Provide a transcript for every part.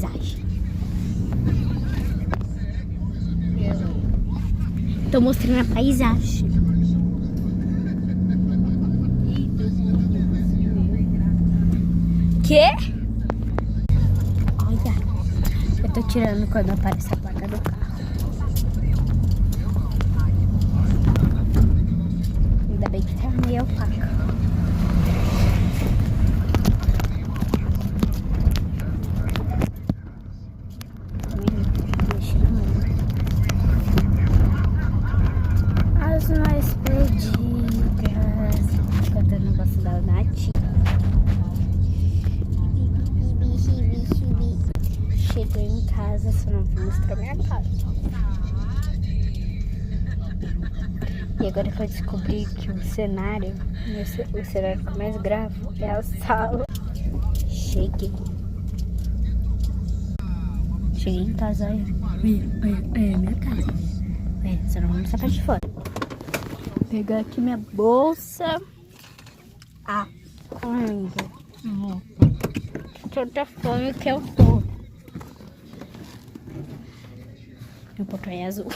paisagem. Tô mostrando a paisagem. Quê? Olha, eu tô tirando quando aparece a placa do carro. Ainda bem que tá meio opaca. As mais perdidas, cantando a voz da Nath. Cheguei em casa, só não vou mostrar minha casa. E agora que eu descobri que o cenário que eu mais gravo é a sala. Cheguei em casa, olha. É minha casa. Só não vou mostrar pra de fora. Vou pegar aqui minha bolsa. Ainda. Tanta fome que eu tô. O portão é azul.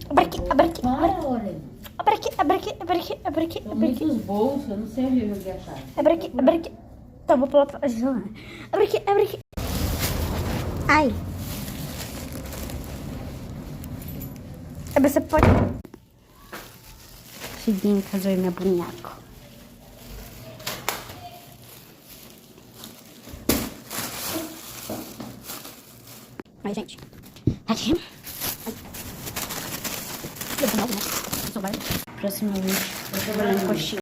Abre aqui. Para, olha. Abre aqui. Muitos bolsos, eu não sei onde eu joguei a chave. Abre aqui. Tá, vou pular pra janela. Abre aqui. Ai. Abre essa porta. Cheguei em casa, minha boneca. Ai, gente. Aqui. Próximo vídeo, eu tô trabalhando coxinha.